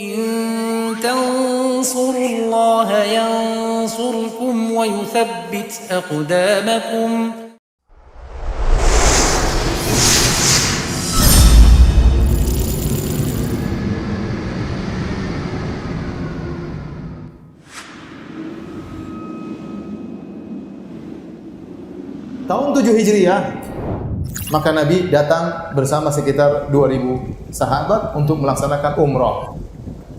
إن تنصروا الله ينصركم ويثبت أقدامكم. Tahun 7 Hijriah, maka Nabi datang bersama sekitar 2.000 sahabat untuk melaksanakan umrah,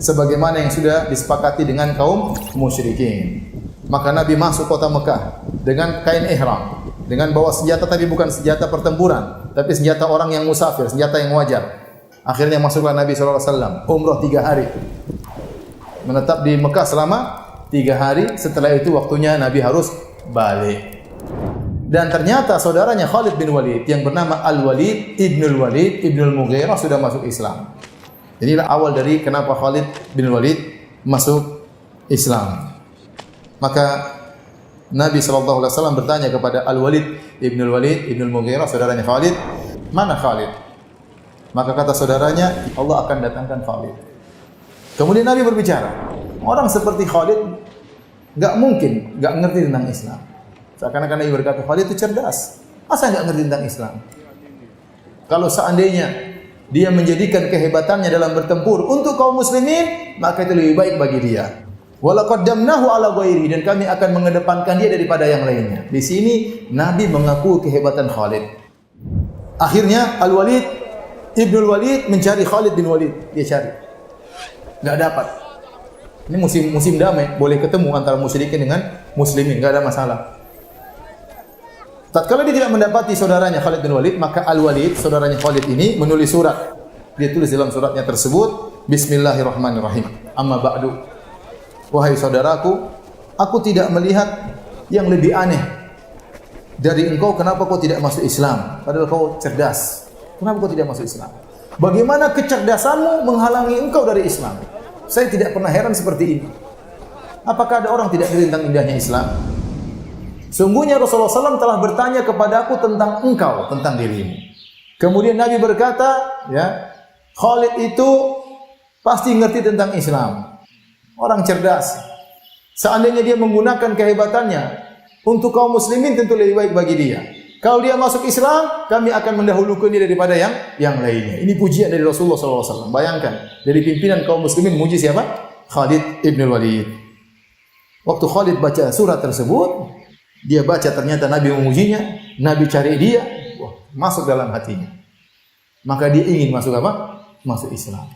sebagaimana yang sudah disepakati dengan kaum musyrikin. Maka Nabi masuk kota Mekah dengan kain ihram, dengan bawa senjata, tapi bukan senjata pertempuran, tapi senjata orang yang musafir, senjata yang wajar. Akhirnya masuklah Nabi SAW, umrah 3 hari, menetap di Mekah selama 3 hari. Setelah itu waktunya Nabi harus balik. Dan ternyata saudaranya Khalid bin Walid yang bernama Al-Walid Ibnul Mughirah sudah masuk Islam. Inilah awal dari kenapa Khalid bin Walid masuk Islam. Maka Nabi SAW bertanya kepada Al-Walid Ibnul Mughirah, saudaranya Khalid, mana Khalid? Maka kata saudaranya, Allah akan datangkan Khalid. Kemudian Nabi berbicara, orang seperti Khalid gak mungkin gak ngerti tentang Islam. Seakan-akan Nabi berkata, Khalid itu cerdas. Masa enggak ngerti tentang Islam? Kalau seandainya dia menjadikan kehebatannya dalam bertempur untuk kaum muslimin, maka itu lebih baik bagi dia. Wala qaddamnahu ala ghairi, dan kami akan mengedepankan dia daripada yang lainnya. Di sini Nabi mengaku kehebatan Khalid. Akhirnya Al-Walid Ibnul Walid mencari Khalid bin Walid. Dia cari. Enggak dapat. Ini musim damai, boleh ketemu antara musyrikin dengan muslimin, enggak ada masalah. Tatkala dia tidak mendapati saudaranya Khalid bin Walid, maka Al-Walid, saudaranya Khalid ini, menulis surat. Dia tulis dalam suratnya tersebut, Bismillahirrahmanirrahim. Amma ba'du. Wahai saudaraku, aku tidak melihat yang lebih aneh dari engkau. Kenapa kau tidak masuk Islam? Padahal kau cerdas. Kenapa kau tidak masuk Islam? Bagaimana kecerdasanmu menghalangi engkau dari Islam? Saya tidak pernah heran seperti ini. Apakah ada orang tidak ngerti tentang indahnya Islam? Sungguhnya Rasulullah SAW telah bertanya kepada aku tentang engkau, tentang dirimu. Kemudian Nabi berkata, ya, Khalid itu pasti ngerti tentang Islam. Orang cerdas. Seandainya dia menggunakan kehebatannya untuk kaum muslimin, tentu lebih baik bagi dia. Kalau dia masuk Islam, kami akan mendahulukan dia daripada yang lainnya. Ini pujian dari Rasulullah SAW. Bayangkan, dari pimpinan kaum muslimin muji siapa? Khalid ibn Walid. Waktu Khalid baca surat tersebut, dia baca ternyata Nabi memujinya, Nabi cari dia, wah, masuk dalam hatinya. Maka dia ingin masuk apa? Masuk Islam.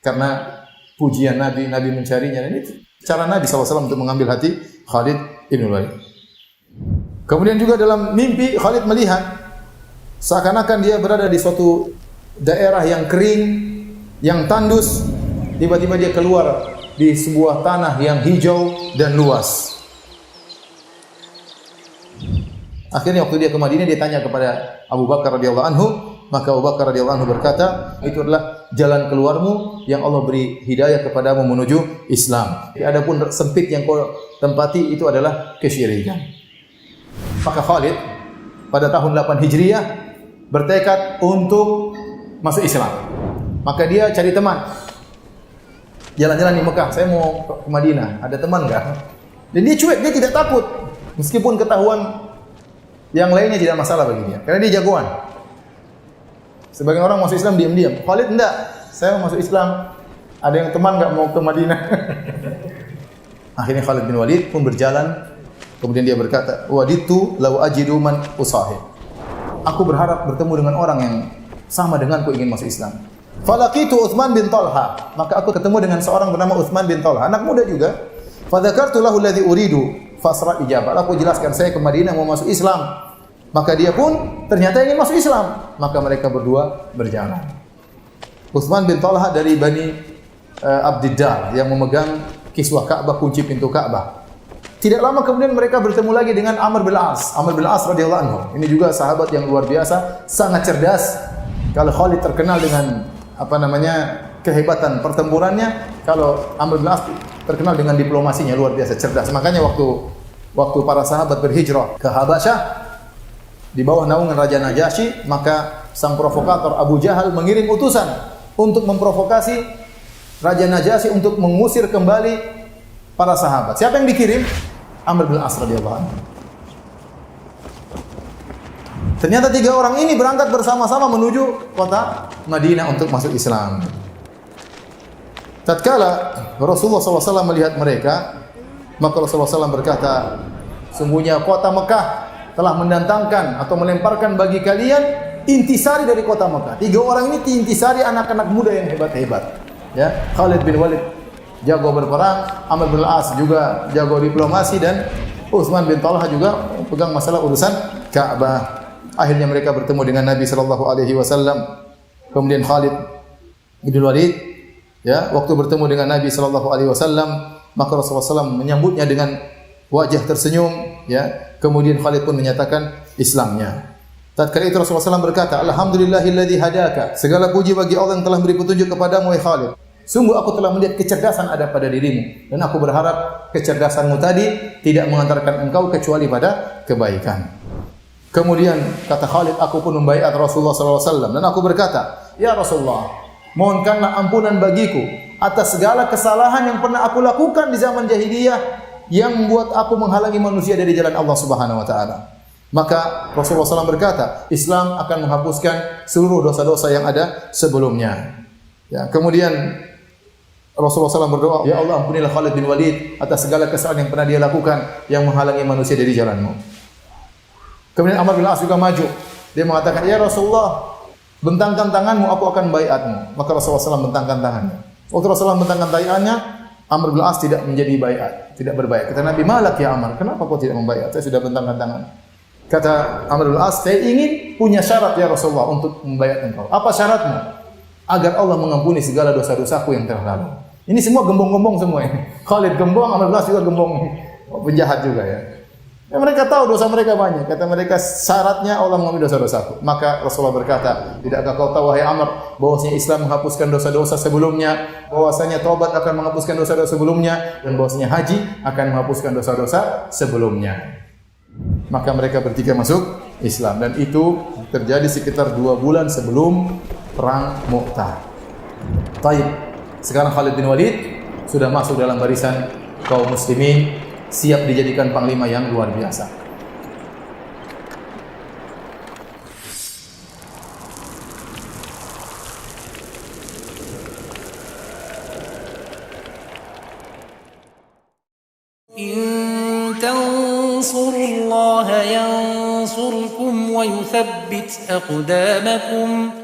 Karena pujian Nabi, Nabi mencarinya. Dan itu cara Nabi SAW untuk mengambil hati Khalid ibn Walid. Kemudian juga dalam mimpi Khalid melihat seakan-akan dia berada di suatu daerah yang kering, yang tandus. Tiba-tiba dia keluar di sebuah tanah yang hijau dan luas. Akhirnya waktu dia ke Madinah, dia tanya kepada Abu Bakar radhiyallahu anhu, maka Abu Bakar radhiyallahu anhu berkata, itu adalah jalan keluarmu yang Allah beri hidayah kepadamu menuju Islam. Adapun sempit yang kau tempati itu adalah kesyirikan. Maka Khalid pada tahun 8 Hijriah bertekad untuk masuk Islam. Maka dia cari teman. Jalan-jalan di Mekah, saya mau ke Madinah, ada teman enggak? Dan dia cuek, dia tidak takut. Meskipun ketahuan yang lainnya tidak masalah bagi dia, karena dia jagoan. Sebagian orang masuk Islam diam-diam. Khalid enggak, saya mau masuk Islam. Ada yang teman enggak mau ke Madinah? Akhirnya Khalid bin Walid pun berjalan. Kemudian dia berkata, waditu law ajidu man usahib. Aku berharap bertemu dengan orang yang sama denganku ingin masuk Islam. Falaqitu Utsman bin Talha. Maka aku ketemu dengan seorang bernama Utsman bin Talha, anak muda juga. Fadzakartu lahu alladhi uridu fasra ijabah. Aku jelaskan saya ke Madinah mau masuk Islam. Maka dia pun ternyata ingin masuk Islam. Maka mereka berdua berjalan. Utsman bin Talha dari Bani Abdiddar yang memegang kiswah Ka'bah, kunci pintu Ka'bah. Tidak lama kemudian mereka bertemu lagi dengan Amr bin As. Amr bin As radhiyallahu anhu. Ini juga sahabat yang luar biasa, sangat cerdas. Kalau Khalid terkenal dengan kehebatan pertempurannya, kalau Amr bin As terkenal dengan diplomasinya, luar biasa cerdas. Makanya waktu para sahabat berhijrah ke Habasyah di bawah naungan Raja Najasyi, maka sang provokator Abu Jahal mengirim utusan untuk memprovokasi Raja Najasyi untuk mengusir kembali para sahabat. Siapa yang dikirim? Amr bin As radhiyallahu anhu. Ternyata 3 orang ini berangkat bersama-sama menuju kota Madinah untuk masuk Islam. Tatkala Rasulullah SAW melihat mereka, maka Rasulullah SAW berkata, sungguhnya kota Mekah telah mendatangkan atau melemparkan bagi kalian intisari dari kota Mekah. 3 orang ini intisari anak-anak muda yang hebat-hebat. Ya, Khalid bin Walid jago berperang, Amr bin As juga jago diplomasi, dan Utsman bin Talha juga pegang masalah urusan Ka'bah. Akhirnya mereka bertemu dengan Nabi sallallahu alaihi wasallam. Kemudian Khalid bin Walid, ya, waktu bertemu dengan Nabi sallallahu alaihi wasallam, maka Rasulullah SAW menyambutnya dengan wajah tersenyum, ya. Kemudian Khalid pun menyatakan Islamnya. Tatkala itu Rasulullah SAW berkata, "Alhamdulillahilladzi hadaka." Segala puji bagi Allah yang telah beri petunjuk kepadamu, wahai Khalid. Sungguh aku telah melihat kecerdasan ada pada dirimu, dan aku berharap kecerdasanmu tadi tidak mengantarkan engkau kecuali pada kebaikan. Kemudian kata Khalid, aku pun membaiat Rasulullah SAW, dan aku berkata, ya Rasulullah, mohonkanlah ampunan bagiku atas segala kesalahan yang pernah aku lakukan di zaman jahiliyah yang membuat aku menghalangi manusia dari jalan Allah Subhanahu wa taala. Maka Rasulullah SAW berkata, Islam akan menghapuskan seluruh dosa-dosa yang ada sebelumnya. Ya, kemudian Rasulullah SAW berdoa, ya Allah, ampunilah Khalid bin Walid atas segala kesalahan yang pernah dia lakukan yang menghalangi manusia dari jalanmu. Kemudian Amr bin As juga maju. Dia mengatakan, ya Rasulullah, bentangkan tanganmu, aku akan baiatmu. Maka Rasulullah SAW bentangkan tangannya. Waktu Rasulullah bentangkan tangannya, Amr bin As tidak menjadi baiat, tidak berbaiat. Kata Nabi, malak ya Amr, kenapa kau tidak membaiat? Saya sudah bentangkan tangan. Kata Amr bin As, saya ingin punya syarat ya Rasulullah untuk membaiat engkau. Apa syaratmu? Agar Allah mengampuni segala dosa-dosaku yang telah lalu. Ini semua gembong-gembong semua ini. Khalid gembong, Amr bin As juga gembong. Penjahat juga ya. Ya, mereka tahu dosa mereka banyak. Kata mereka, syaratnya Allah mengampuni dosa-dosaku. Maka Rasulullah berkata, tidakkah kau tahu wahai Amr, bahwasanya Islam menghapuskan dosa-dosa sebelumnya, bahwasanya taubat akan menghapuskan dosa-dosa sebelumnya, dan bahwasanya haji akan menghapuskan dosa-dosa sebelumnya. Maka mereka bertiga masuk Islam, dan itu terjadi sekitar 2 bulan sebelum perang Mu'tah. Taib. Sekarang Khalid bin Walid sudah masuk dalam barisan kaum muslimin, siap dijadikan panglima yang luar biasa. In tansurullaha yansurkum wa yuthabbit aqdamakum